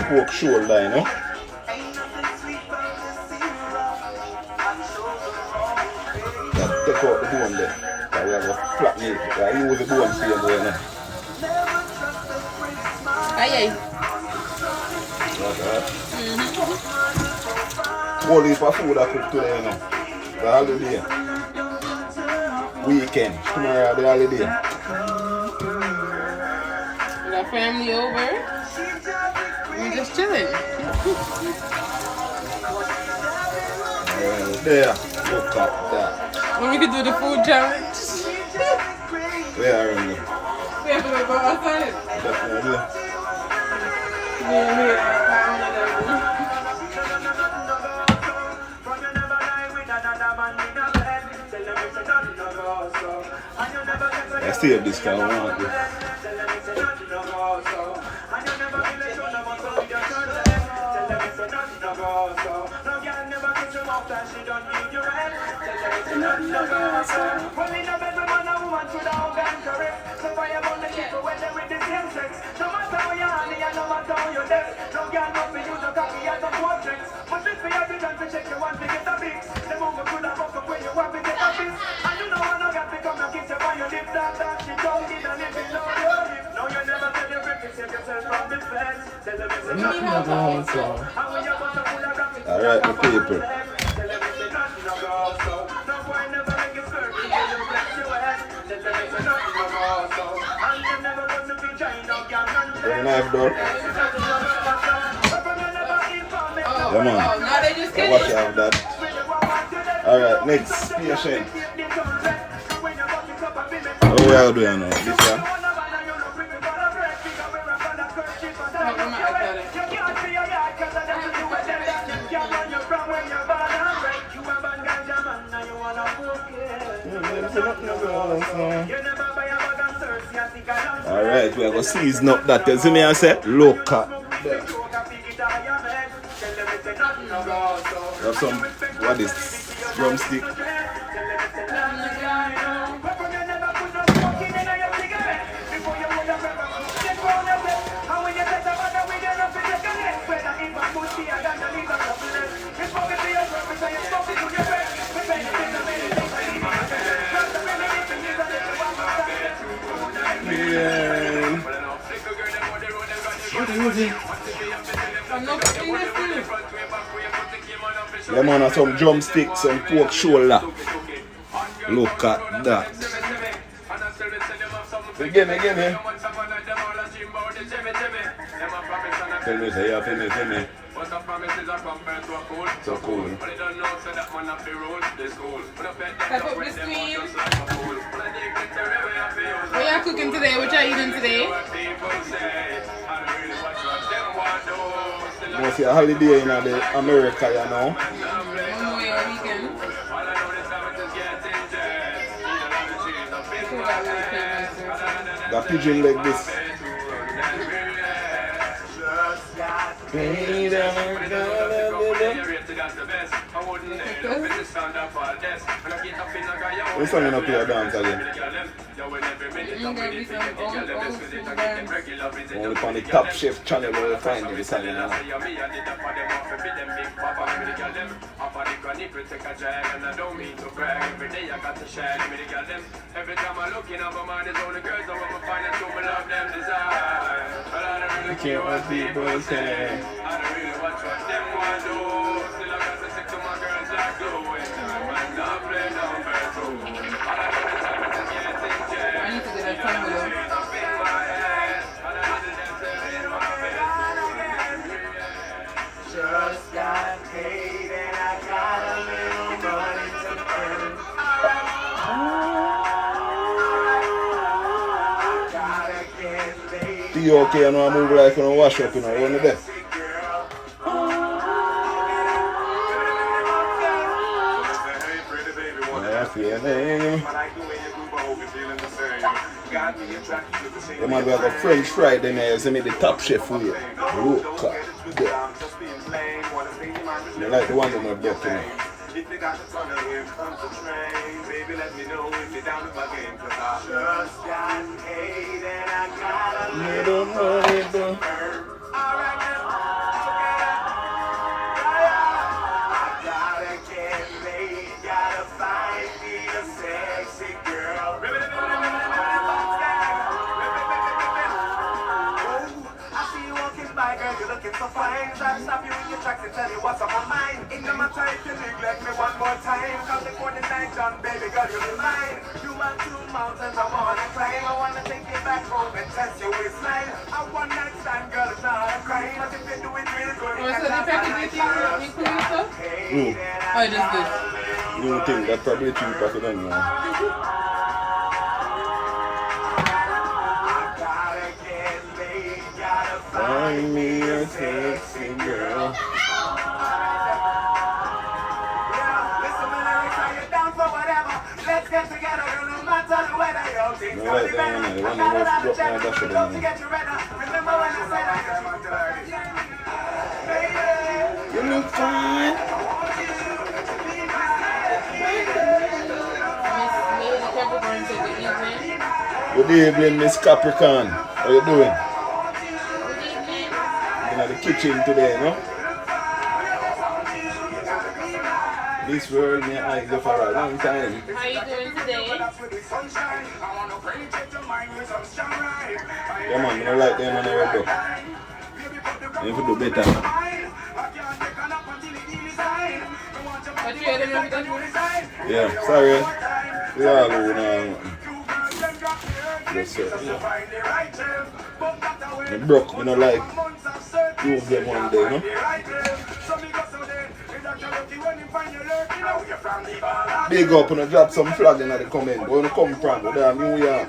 pork shoulder, you know. Just take out the bone there. So we have a flat meat. I use the bone for you, you know. Aye. Whole heap of food I cook today, you know. The holiday. Weekend. Tomorrow the holiday. We got family over. We're just chilling. There. Look at that. When we could do the food challenge. Where are you? We have to go outside. Definitely. I still this kind of want it. Alright, my people. Very nice, dog. Yeah, man. Now they just I watch out that. Alright, next patient. What we are doing now? This one? Alright, we are going to season up that. You see me I say? Look at that. We have some, what is this? Drumstick. Yeah, man, have some drumsticks and pork shoulder. Look at that. Again. Tell me, say, yeah, tell me. So cool. That's what we're doing. What are you cooking today? What are you eating today? You see a holiday in America, you know. Weekend. The pigeon like this. What's song gonna play a dance again? Only on the Top Chef channel where you find this song now. I can't what people say. Just got paid and I got a little money to burn. Gotta get paid. You okay? You know I move like you know wash up, you know, you know there. You man, we have a French fry then you see me the Top Chef way. Look at that. You like the one that not get to me. If you got the fun of here comes the train, baby, let me know if you're down with my game, cause I just got paid and I got a little money to burn. Alright now. mind. Try to stop you in your tracks and tell you what's on my mind. Ain't no matter if you neglect me one more time. Cause before the night done, baby girl, you'll be mine. You are two mountains I wanna climb. I wanna take you back home and test your waistline. A one night stand, girl, it's not a crime. But if you do it real good, Oh, so the package include stuff? Oh, it is good. You don't think that probably cheaper for them, man? Find me a sexy girl. Let's get together, no matter the weather, yo. Things No, like that one, the one that was dropped now, that's what I mean. Remember when I said I You look fine. Good evening, Miss Capricorn. How you doing? In the kitchen today, no? This world may I go for a long time. How you doing today? Yeah man, I don't like them when I read up. You have to do better. What you had in Yeah, sorry. We all know now. Yes, sir. Yeah. I broke, I don't like prove them one day, no? Big up and drop some flag in the comment. Where you come from? Where New York?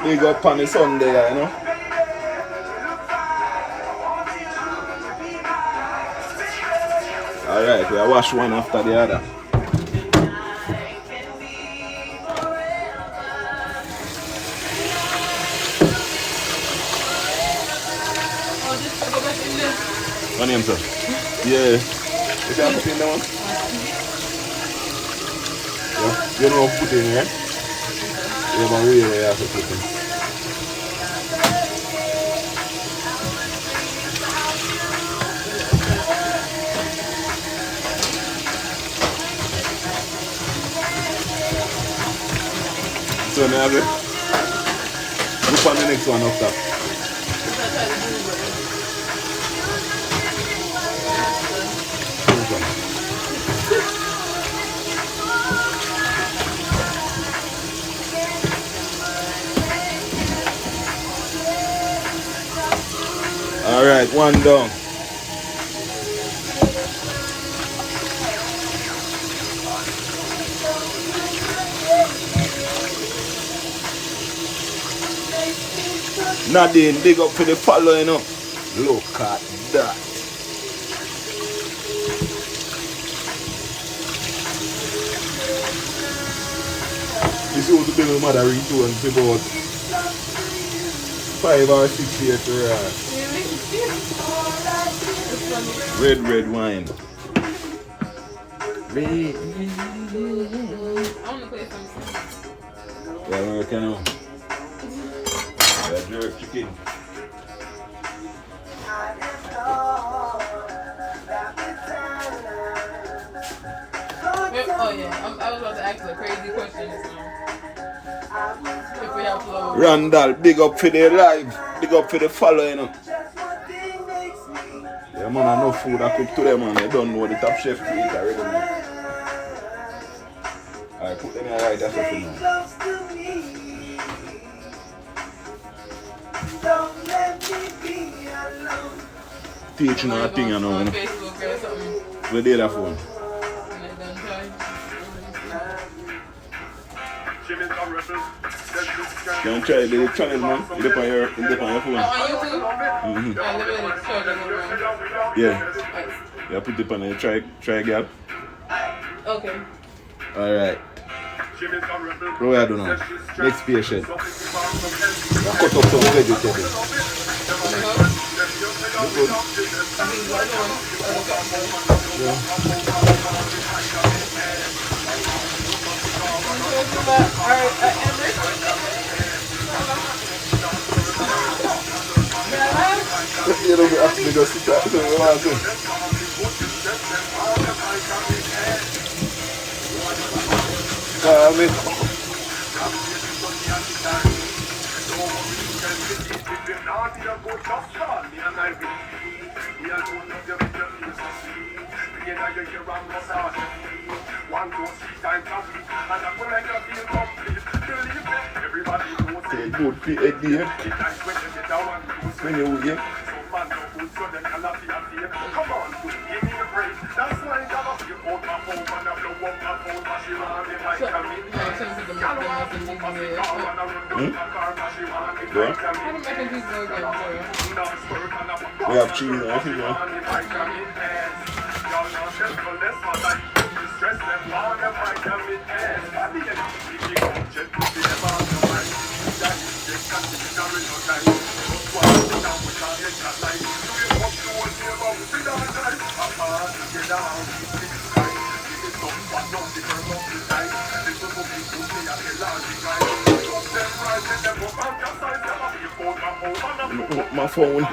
Big up on the Sunday, you know? Alright, we'll wash one after the other. What name, sir? Yeah. You can put in that one? Yeah. You know what to put in here? Yeah, but really you have to put in. So now, look on the next one after. Alright, one down. Nadine, big up for the following up. Look at that. This is what the baby mother ring to and say about 5 or 6 years to her. Red wine. Red. I want to play something. Yeah, I'm working on. Yeah, jerk chicken. Oh yeah, I was about to ask a crazy question. If we have flow. Randall, big up for the live. Big up for the following up. Yeah man, I know food I cook today man. I don't know the top chef to eat already man. Alright, put them in right, that's what you know. Teaching her a thing, you know. On Facebook or something. Where they that phone? You want to try the channel, man? You dip on your phone. On YouTube? Yeah. Yeah, put it on there. Try again. Okay. Alright. What do I do now? Next patient. I cut up some vegetables. You don't have to go sit down. Call me. Say good for a day. When you wait. Come on, give me a break. That's why I got you hold my phone and I blow up my phone, but she want me like a minute. We have cheese, I think, man. My phone.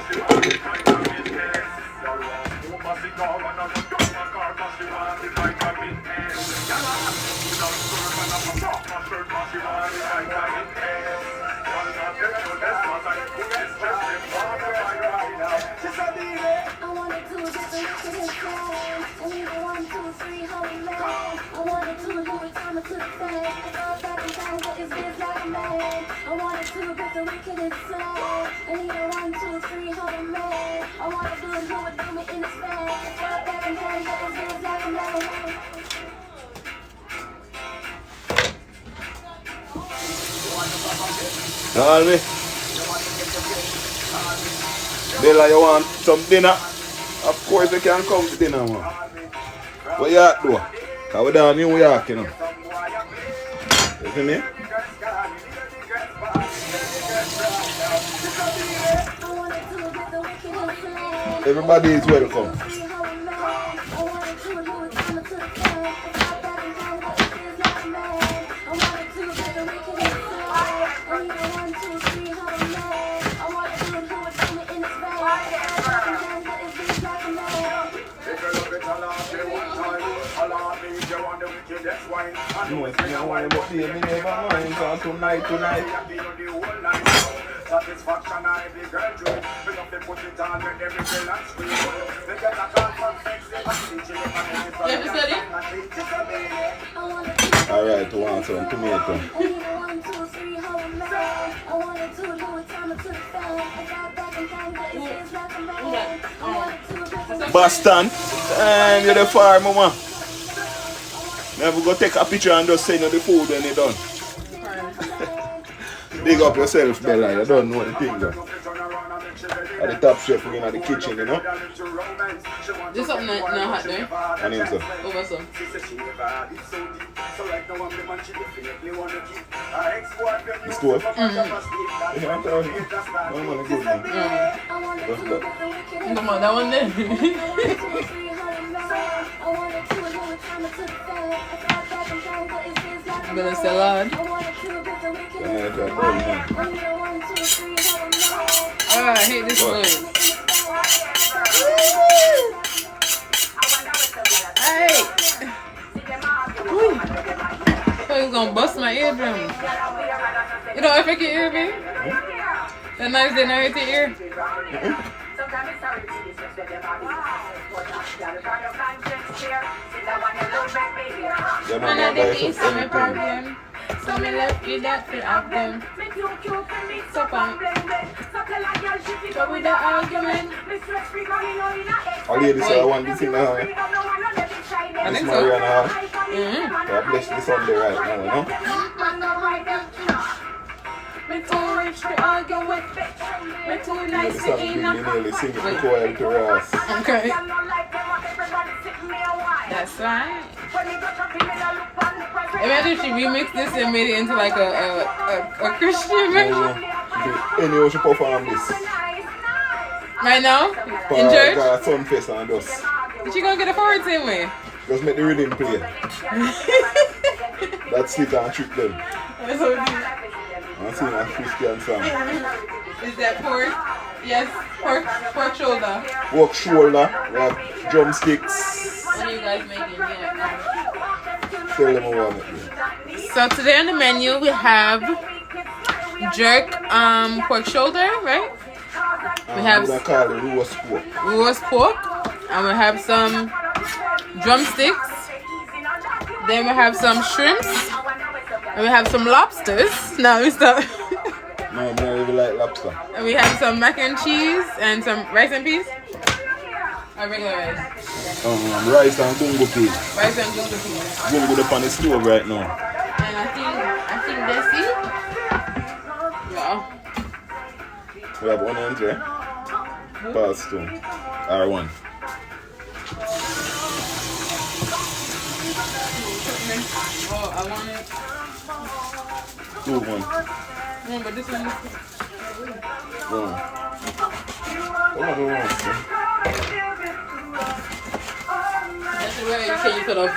Call me. Bella, you want some dinner? Of course you can come to dinner, man. What you at do? Cause we're down in New York, you know. You see me? Everybody is welcome. Satisfaction I be girl to it. We have to put it on with every girl and scream. They get a call from sexy and Alright, you want some tomato? Boston, and you're the farm, mama. Never go take a picture and just send you the food when you're done. Big up yourself, Bella. You don't know the thing, though. At the top chef, we're in the kitchen, you know? Just something not hot there. I need some. Over some. The stove? Yeah, I'm telling you. No man, good man. What's that? Come on, that one there. I'm gonna salad. Oh, I hate this noise. Hey! I was gonna bust my eardrum. You know, if I can hear me? That noise didn't hurt your ear. Man, I did eat some problem. So me left you that to have them. So fun. So with the argument. I'll hear this, I want this in the house. I This think so. Mariana house. God bless the Sunday right now, you know? Me too rich to argue with. Me too nice This to has eat been no. nearly singing the choir to us. Okay. That's right. Imagine if she remixed this and made it into like a Christian version. Anyway, she perform this. Right now? For In church? Sunfest and us. Is she gonna get a forward same way? Just make the rhythm play. That's it and trick them. That's so cute. And sing a Christian song. Is that pork? Yes, pork shoulder. Pork shoulder, we have drumsticks. What are you guys making? Yeah. Tell them what we make. So today on the menu we have jerk pork shoulder, right? We have call it roast pork, and we have some drumsticks. Then we have some shrimps, and we have some lobsters. Now we start. No, I really like lobster. And we have some mac and cheese and some rice and peas. Or regular rice. Rice and gungo peas. Rice and gungo peas. Gungo up on the stove right now. And I think that's it. Yeah. We have onions, right? Pasta. R1. Oh, I want it. 2-1. No, but this one is... Wrong. That's the way you say you cut off.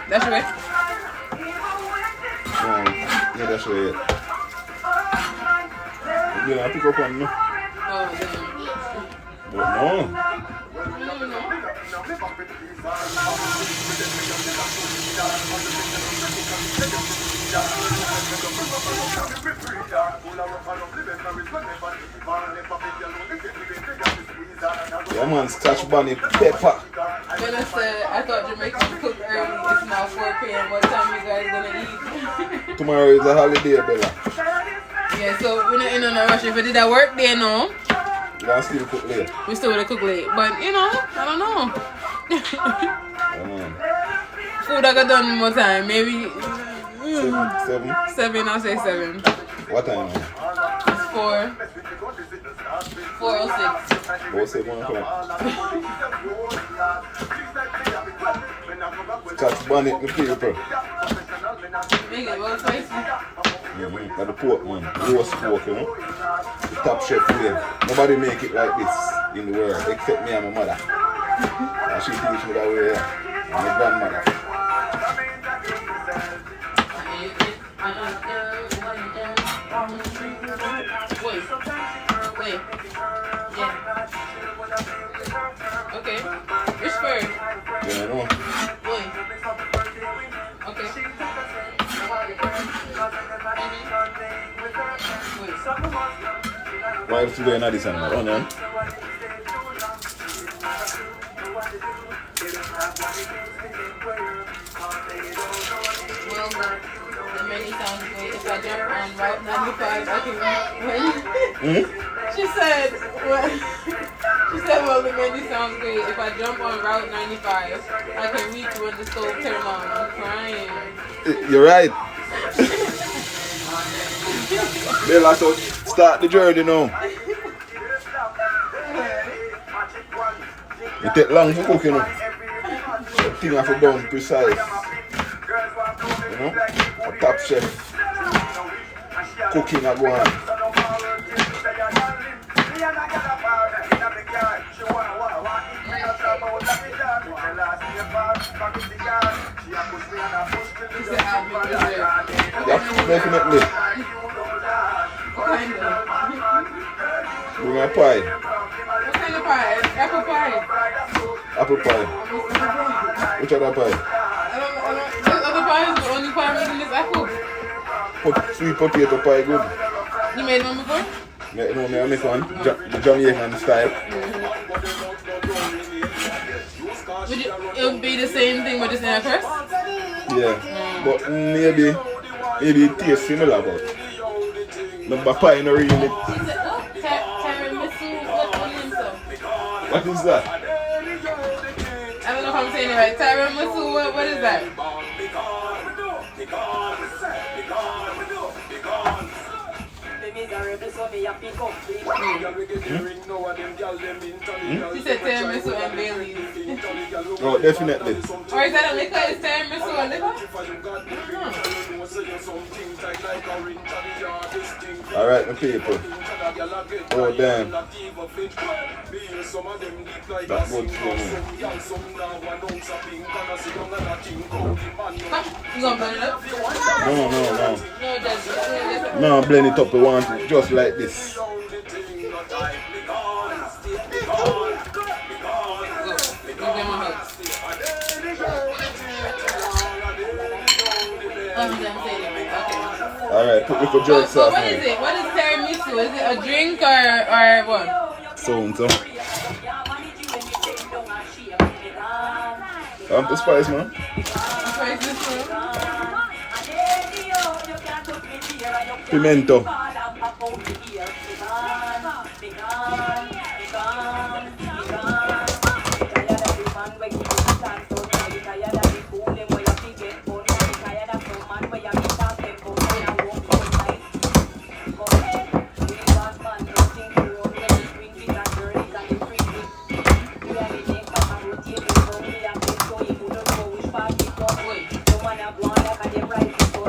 That's the way? Yeah, that's right. Yeah, I pick up on me. Oh, damn. But no. Yeah, man, scotch bonnet pepper. When I said I thought Jamaicans cook early, it's now 4 p.m. What time you guys gonna eat? Tomorrow is a holiday, Bella. Yeah, so we're not in on a rush. If we did that work day, no. You can still cook late. We still would have cooked late. But, you know, I don't know. Food I got done more time. Maybe 7, I'll say 7. What time now? It's 4. 4:06. 7 o'clock. Scotch bonnet the people. Make it well spicy. Like the pork, man. Roast pork, you know. The top chef flavor. Nobody make it like this in the world except me and my mother. And she teach me that way, yeah. And my grandmother. Wait. Yeah. Okay. Which bird? Yeah, I know. Wait. Okay. Why is today not this animal? Onion? Well, the menu sounds great. If I jump on Route 95, I can She said, well, the menu sounds great. If I jump on Route 95, I can reach when the stove turns on. I'm crying. You're right. Bella, so start the journey now. It take long for cooking, you know. The thing have to done precise. You know, a top chef cooking a go on. Yep, definitely. Bring a pie. What kind of pie? Apple pie. Apple pie. Which other pie? I don't. The other pie is the only pie making this apple. Sweet potato pie good. You made one before? Yeah, no, I make one. The Jamaican style. It would be the same thing but just in a crust? Yeah, but maybe it tastes similar, but the pie no really. Tiramisu, what's the name, sir? What is that? I don't know if I'm saying it right. Tiramisu, what is that? She said tiramisu and Bailey's. Oh, definitely. Or is that a liquor? Is tiramisu a liquor? Alright, my people. Oh, damn. That's good for me. You gonna blend it up? No. No, No, blend it up. We want it just like this. I'm saying it. Okay. Alright, put little jerk So sauce what in is it. it? What is tiramisu? Is it a drink or what? So. The spice, man. Pimento.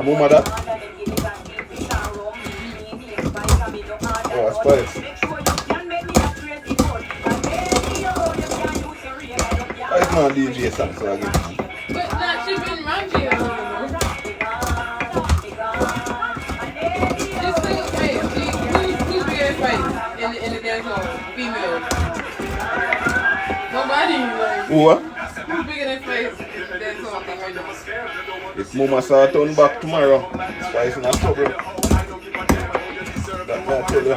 Mama that? Oh, spice. It's not DJ song, so I get it. But that should be Ranji. Just think, wait, who's bigger fight in the dance hall? Female. Nobody, like. Who what? Who's bigger than Spice in the dance hall thing right now? If Mama saw turn back tomorrow, Spice in a trouble. That's what I tell you.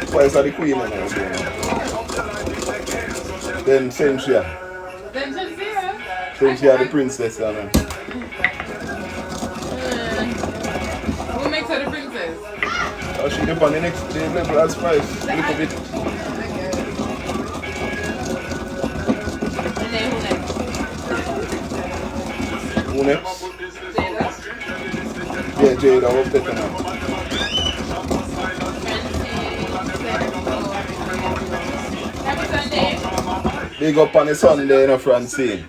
Spice are the queen now. Then Sensia. Then Sensia? Sensia the princess. Who makes her the princess? Oh, she dip on the next level as Spice. A little bit. And then who next? Who next? Yeah, Jada was better now. Happy Sunday. Big up on the Sunday, no Francine.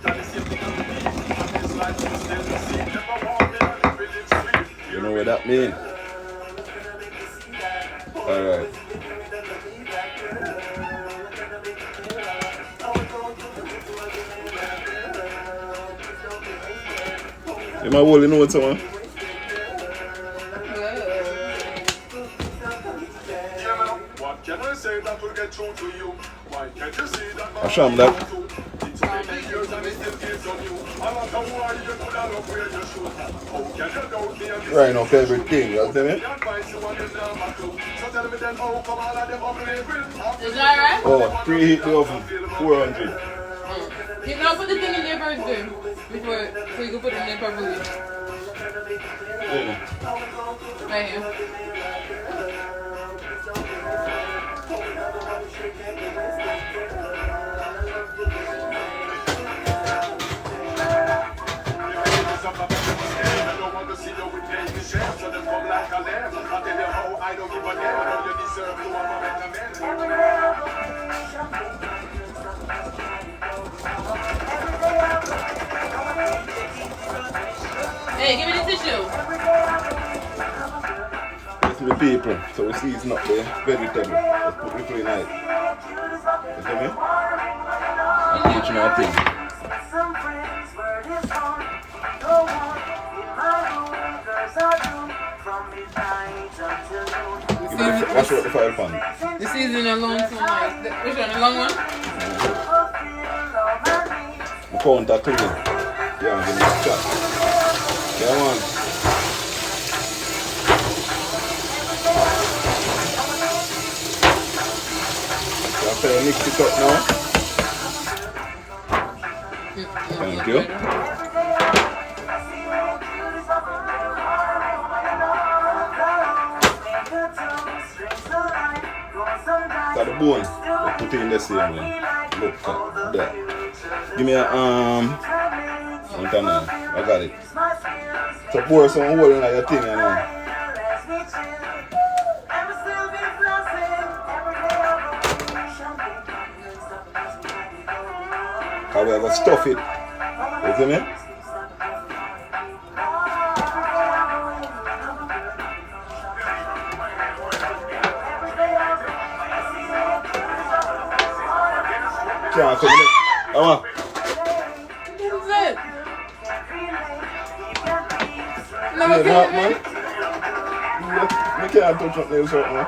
You know what that means? Alright. You might hold the notes, man. I sham that. Right now, everything, you see me? Is that right? Oh, preheat the oven, 400. You know, put the thing in there first, too. Before, so you can put it in there properly. Yeah. Right here. Hey, give me the tissue. It's the people, so we see it's not the vegetable. Let's put it in it. You see me? I'm teaching our thing. Wash out the fire pan. The season alone so nice. Which one? The long one? The counter clean. Yeah, give me a shot. Yeah, man. After you mix it up now. Thank you. Got the bone. Let's put it in the same way. Look at that. Give me a one time now. I got it. So pour some oil in your thing, you know. Cause we are gonna stuff it. You see me? Can't come in. Come on. What's it? No, Yeah, okay, man. man. You can't touch up there something, man.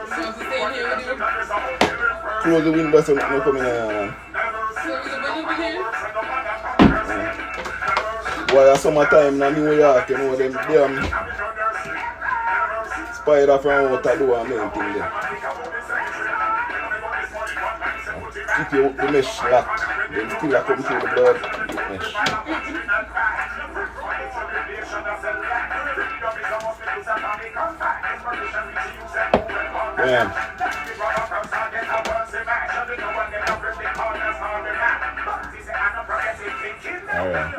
So to stay in here with you? close the window so nothing come in here, man. Boy, at summertime in New York, you know, them damn spider from out the door and anything there. If you the mesh locked, then still come through the blood, the mesh. Yeah. Alright.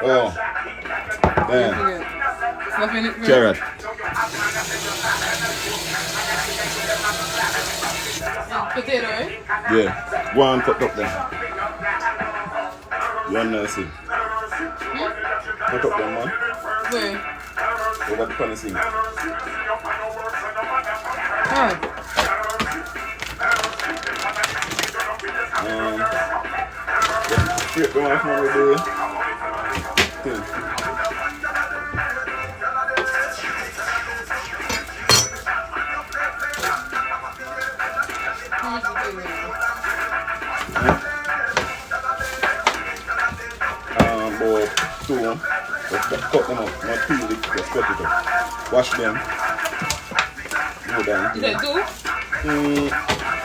Oh. Damn. Carrot. Potato, right? Yeah. Go and cut up them. You want to see? Cut up them, man. Where? Over the pan sink. Ah. Straight them off now with the thing. About 2. Just cut them up, not peel it, just cut it up. Wash them. Go down. Is that 2?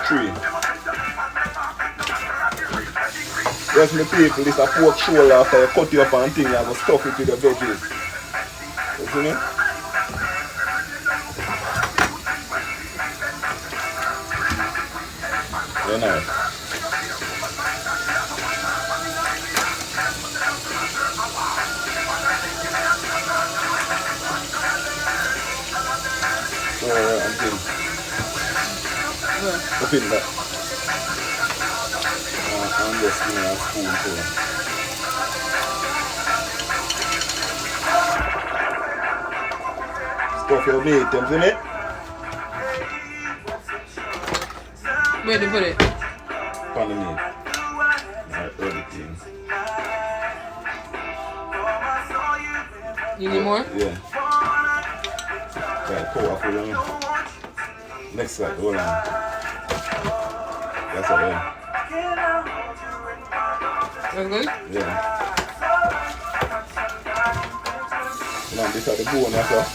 3. Yes, my people, this is a pork shoulder after you cut it up and thing, you have to stuff it with the veggies. You see me? Very nice. I'm kidding. Up in that. I'm just gonna have spoon too. Stuff your meat, you see me? Where to put it? On the meat. Alright, everything. You need more? Yeah. Right, powerful on. Next slide, hold on. That's all right. That's good? Yeah. Now this is the bone, that's all.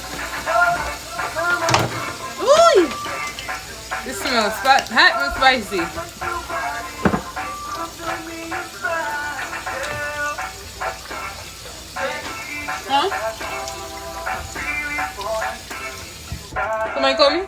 Ooh! This smells hot and spicy. Huh? Somebody call me?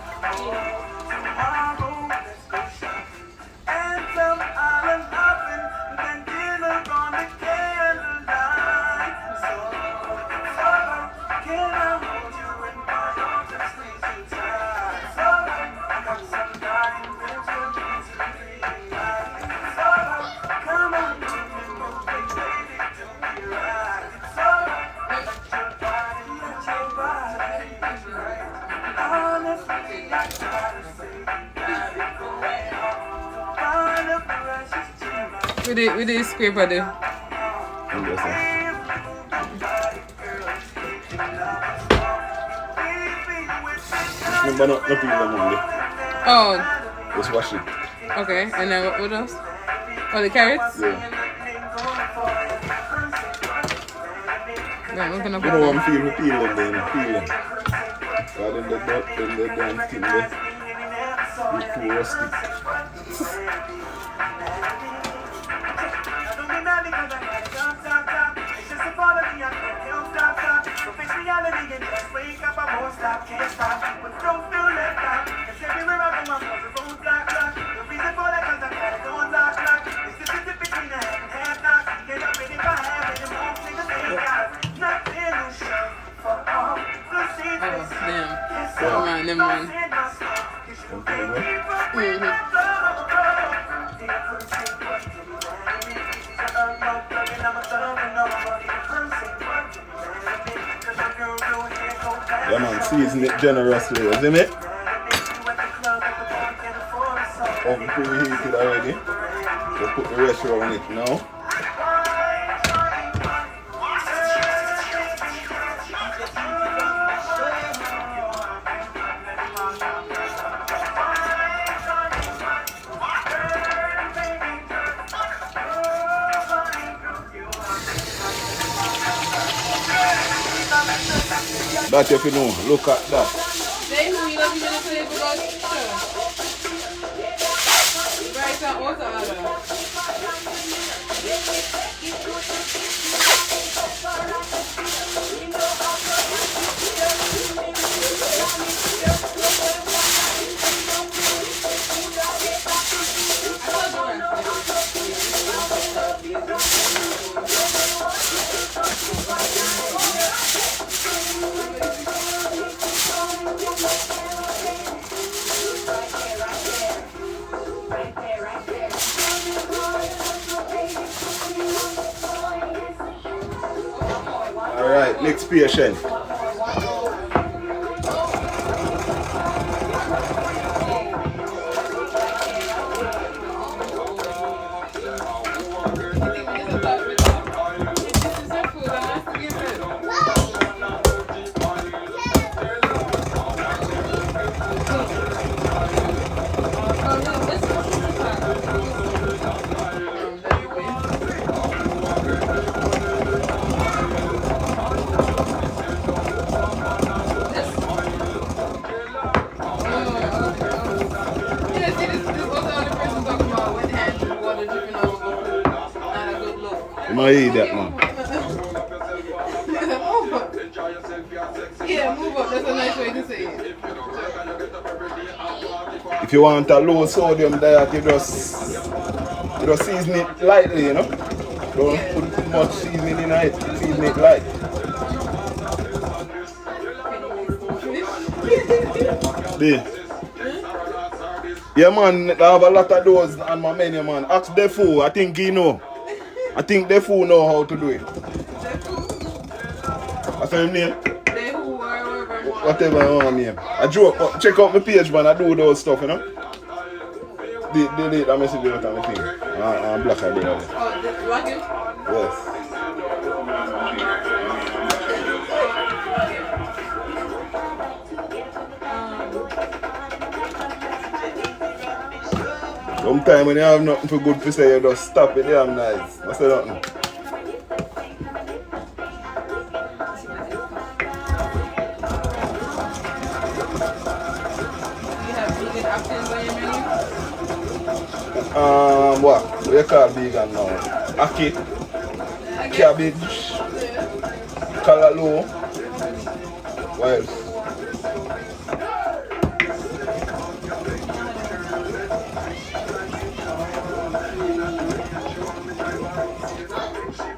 With the scraper there. Remember not peel them only. Oh. Just wash it. Okay, and then what else? Oh, the carrots? Yeah. Yeah, we're gonna You put know them. I'm feeling peel them then, peel them. So then they don't skin there. It's too rusty. Never mind. Yeah man, season it generously, you see me? Oven preheated already. Just put the rest around it now. That if you know, look at that. They know you love me to play because right and out of order. Alright, next patient. You might eat that, man. Yeah, move up. That's a nice way to say it. If you want a low sodium diet, you just season it lightly, you know. Don't put too much seasoning in it. Season it light. Yeah, man, I have a lot of those on my menu, man. Ask Defu, I think he know. I think Defu know how to do it. What's his name? Whatever your name. I joke, but check out my page, man. I do those stuff, you know. Delete that message out of my thing. I'm black, I do that. Oh, what? Yes. Sometimes when you have nothing for good to say, you just stop it damn nice. I say nothing. What? What you call vegan now? Aki, cabbage, callaloo, what else?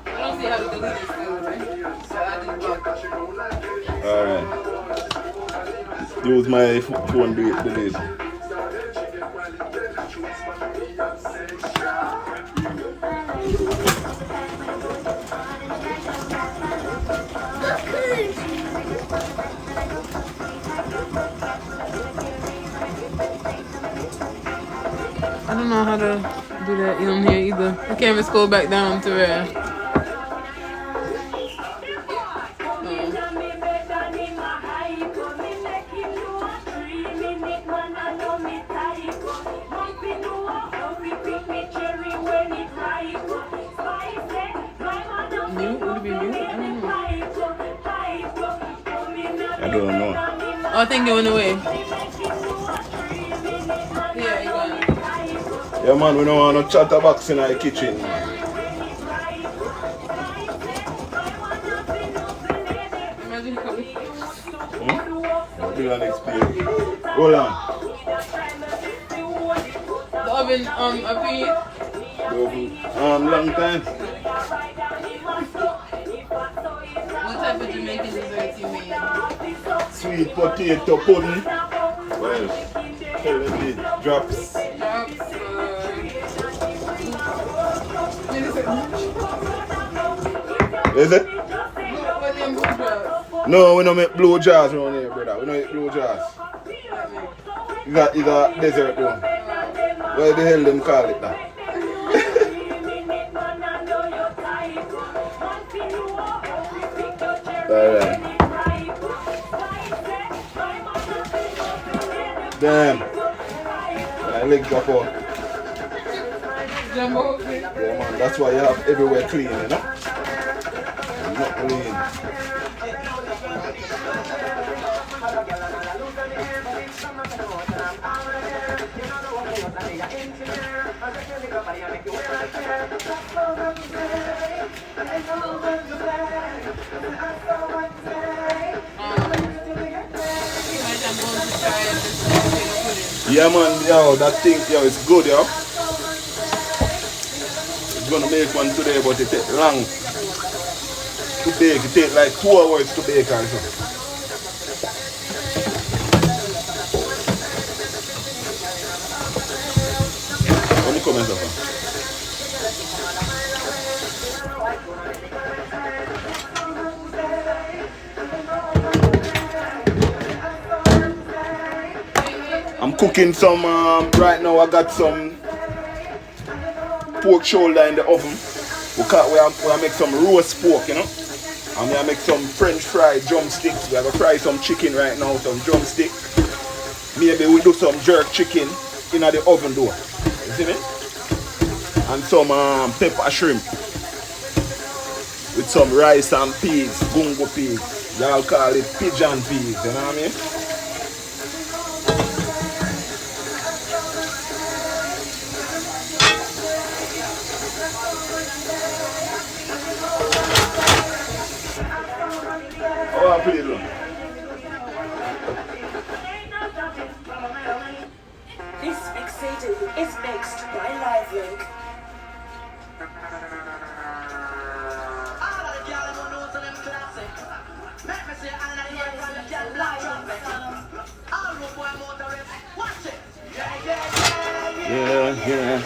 I don't see how to delete this food, right? So I just block. Alright. Use my phone to delete. I don't know how to do that in here either. I can't even scroll back down to where. Mute? Would it be mute? I don't know. I don't know. Oh, I think it went away. Yeah, it went. Yeah, man, we don't want no chatterbox in our kitchen. Imagine coming. Do an experience. Hold on. The oven, up here. Long time. What type of Jamaican desserts you made? Sweet potato pudding. Well, drops. Is it? No, we don't make blue jars around here, brother. We don't make blue jars. It's a desert though. Why the hell them call it that? Alright. Damn. My legs are full. Yeah, man, that's why you have everywhere clean, you know? Not clean. Yeah man, yo, that thing, yo, it's good, yo. It's gonna make one today, but it takes long to bake. It takes like 2 hours to bake or something. Let me comment on that. I'm cooking some, right now I got some pork shoulder in the oven. We make some roast pork, you know. And we make some French fried drumsticks. We are gonna fry some chicken right now, some drumstick. Maybe we do some jerk chicken in the oven door. You see me? And some pepper shrimp. With some rice and peas, bungo peas. Y'all call it pigeon peas, you know what I mean? Oh, I put it on. This mixtape is mixed by LiveLink. Yeah, yeah.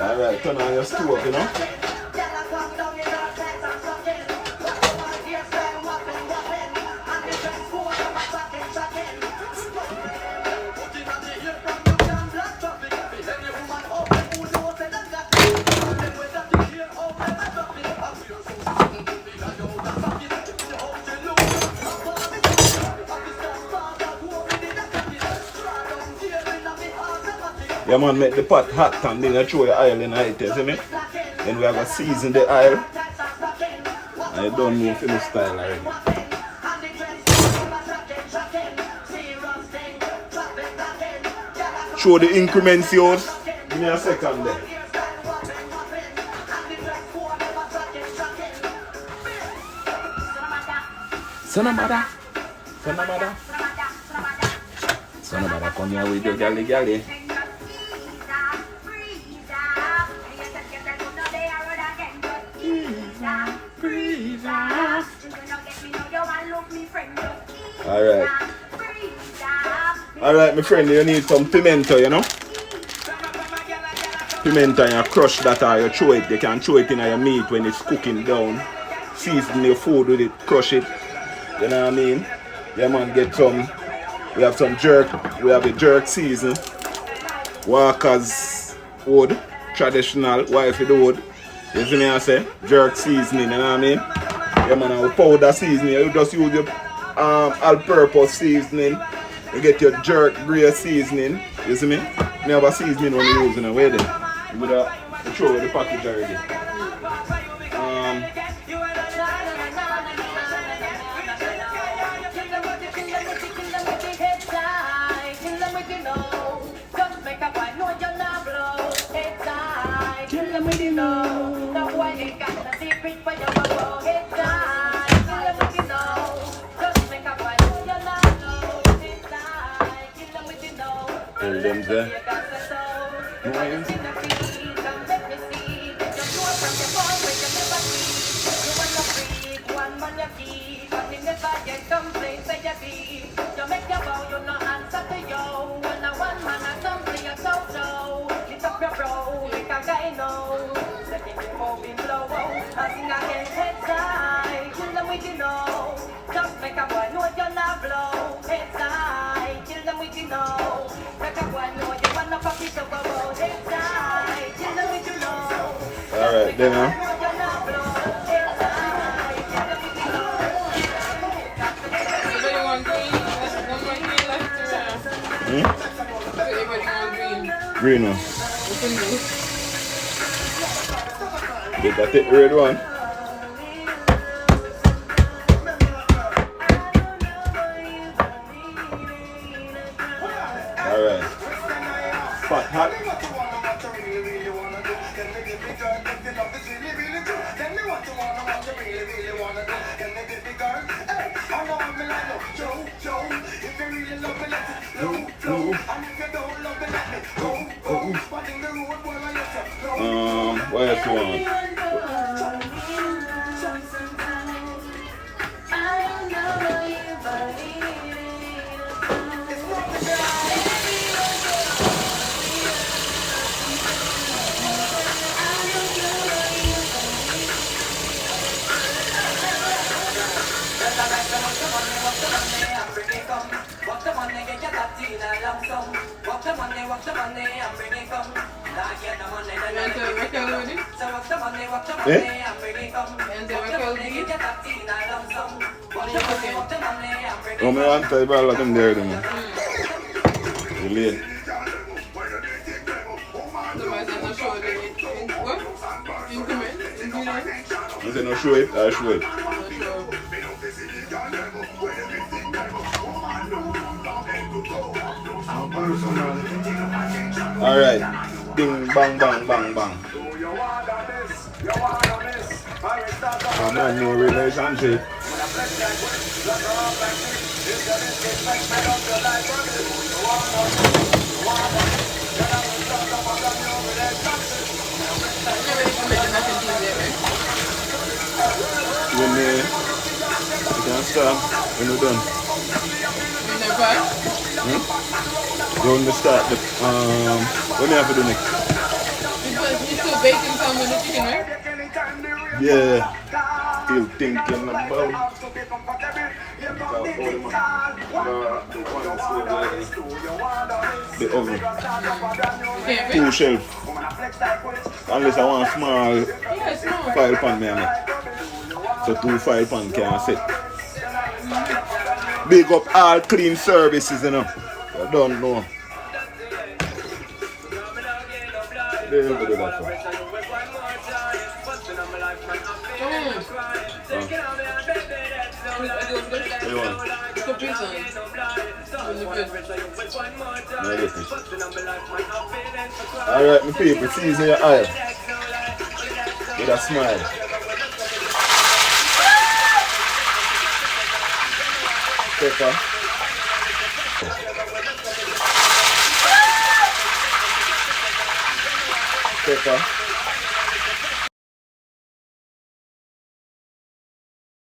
Alright, turn on your stove, you know. Yeah man, make the pot hot and then I throw your oil in it, you see me? Then we have to season the oil. And you don't know for the style already. Show the increments yours. Give me a second there. Son of mother. Son of mother. Son of mother, come here with your galley. Alright, my friend, you need some pimento, you know? Pimento, and you crush that or you throw it. You can throw it in your meat when it's cooking down. Season your food with it, crush it. You know what I mean? Yeah man, get some. We have some jerk. We have a jerk season. Walker's wood. Traditional, wifey wood. You see me I say? Jerk seasoning, you know what I mean? Yeah man, our powder seasoning. You just use your all-purpose seasoning. You get your jerk grey seasoning. You see me? Me have a seasoning when you using it. Where then? You would have throw away the package already. Hold them there. Alright, then Everybody want green? There's one more green left to everybody want green. green one. Open this. You got the red one. Alright. Pot hot. What else you want? Oh, me want to tell you about them there, man. You late. You say no show it, I show it. Alright. Ding bang bang bang bang. Come on, new relationship. When you can start, when you're done. You want to start the, what do you have to do next? You still baking some with the chicken, right? Yeah. Still thinking about the oven. Okay, 2 shelf. Unless I want small file pan me make. So 2 file pan can sit. Big up all clean services, you know. I don't know. They never do that for. Alright, my people, season your eye with a smile. Pepper. Pepper.